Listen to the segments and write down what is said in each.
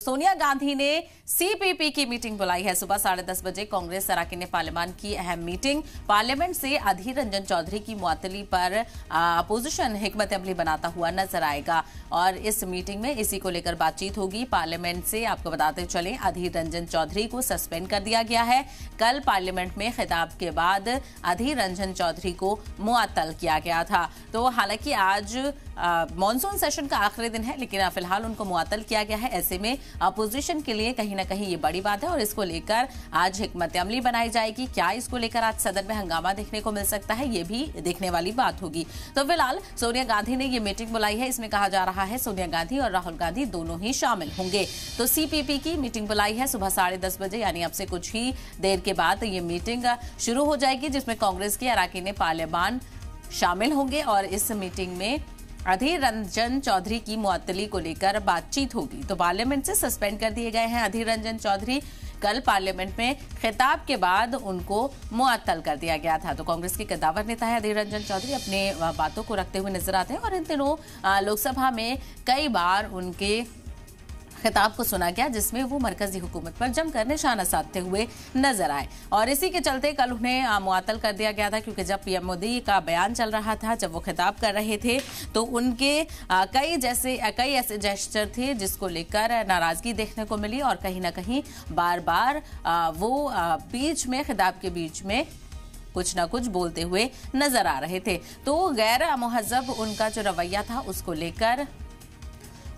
सोनिया गांधी ने सीपीपी की मीटिंग बुलाई है। सुबह 10:30 बजे कांग्रेस अराकीन पार्लियामान की अहम मीटिंग। पार्लियामेंट से अधीर रंजन चौधरी की मुअत्तली पर अपोजिशन हिकमत अमली बनाता हुआ नजर आएगा और इस मीटिंग में इसी को लेकर बातचीत होगी। पार्लियामेंट से आपको बताते चलें, अधीर रंजन चौधरी को सस्पेंड कर दिया गया है। कल पार्लियामेंट में खिताब के बाद अधीर रंजन चौधरी को मुअत्तल किया गया था। तो हालांकि आज मॉनसून सेशन का आखिरी दिन है, लेकिन फिलहाल उनको मुअत्तल किया गया है। ऐसे में अपोजिशन के लिए कहीं ना कहीं ये बड़ी बात है और इसको लेकर आज हिकमत अमली बनाई जाएगी। क्या इसको लेकर आज सदन में हंगामा देखने को मिल सकता है, ये भी देखने वाली बात होगी। तो फिलहाल सोनिया गांधी ने ये मीटिंग बुलाई है। इसमें कहा जा रहा है सोनिया गांधी और राहुल गांधी दोनों ही शामिल होंगे। तो सीपीपी की मीटिंग बुलाई है सुबह 10:30 बजे, यानी अब से कुछ ही देर के बाद ये मीटिंग शुरू हो जाएगी, जिसमें कांग्रेस के अराकीन पार्लियामान शामिल होंगे और इस मीटिंग में अधीर रंजन चौधरी की मुअत्तली को लेकर बातचीत होगी। तो पार्लियामेंट से सस्पेंड कर दिए गए हैं अधीर रंजन चौधरी। कल पार्लियामेंट में खिताब के बाद उनको मुअत्तल कर दिया गया था। तो कांग्रेस के कद्दावर नेता है अधीर रंजन चौधरी, अपने बातों को रखते हुए नजर आते हैं और इन दिनों लोकसभा में कई बार उनके खिताब को सुना गया, जिसमें वो मरकजी हुकूमत पर जमकर निशाना साधते हुए नजर आए और इसी के चलते कल उन्हें मुअत्तल कर दिया गया था। क्योंकि जब पीएम मोदी का बयान चल रहा था, जब वो खिताब कर रहे थे, तो उनके कई ऐसे जेस्चर थे जिसको लेकर नाराजगी देखने को मिली और कहीं ना कहीं बार बार वो बीच में खिताब के बीच में कुछ ना कुछ बोलते हुए नजर आ रहे थे। तो गैर मुहज़्ज़ब उनका जो रवैया था, उसको लेकर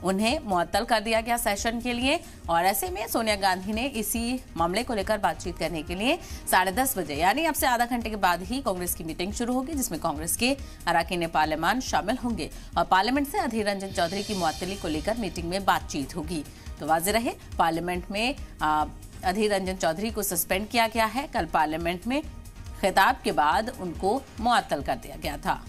उन्हें मुअत्तल कर दिया गया सेशन के लिए। और ऐसे में सोनिया गांधी ने इसी मामले को लेकर बातचीत करने के लिए 10:30 बजे, यानी अब से आधा घंटे के बाद ही कांग्रेस की मीटिंग शुरू होगी, जिसमें कांग्रेस के अराकीन पार्लियामान शामिल होंगे और पार्लियामेंट से अधीर रंजन चौधरी की मुअत्तली को लेकर मीटिंग में बातचीत होगी। तो वाज़ेह रहे, पार्लियामेंट में अधीर रंजन चौधरी को सस्पेंड किया गया है। कल पार्लियामेंट में खिताब के बाद उनको मुअत्तल कर दिया गया था।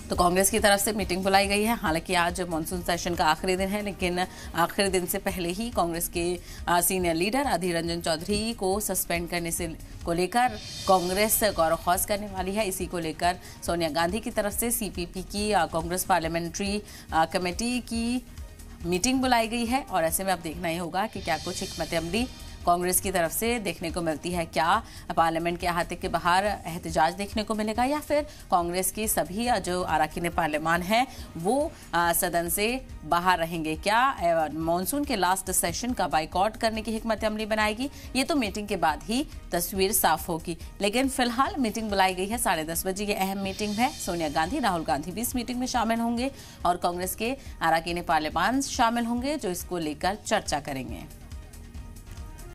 तो कांग्रेस की तरफ से मीटिंग बुलाई गई है। हालांकि आज मॉनसून सेशन का आखिरी दिन है, लेकिन आखिरी दिन से पहले ही कांग्रेस के सीनियर लीडर अधीर रंजन चौधरी को सस्पेंड करने को लेकर कांग्रेस गौर-व-खौज करने वाली है। इसी को लेकर सोनिया गांधी की तरफ से सीपीपी की कांग्रेस पार्लियामेंट्री कमेटी की मीटिंग बुलाई गई है और ऐसे में अब देखना ही होगा कि क्या कुछ हिकमत अमली कांग्रेस की तरफ से देखने को मिलती है। क्या पार्लियामेंट के अहाते के बाहर एहतजाज देखने को मिलेगा या फिर कांग्रेस की सभी जो अराकीन पार्लियामान हैं वो सदन से बाहर रहेंगे। क्या मॉनसून के लास्ट सेशन का बाइकआउट करने की हिकमत अमली बनाएगी, ये तो मीटिंग के बाद ही तस्वीर साफ होगी। लेकिन फिलहाल मीटिंग बुलाई गई है 10:30 बजे, ये अहम मीटिंग है। सोनिया गांधी, राहुल गांधी भी इस मीटिंग में शामिल होंगे और कांग्रेस के अराकीन पार्लियामान शामिल होंगे, जो इसको लेकर चर्चा करेंगे।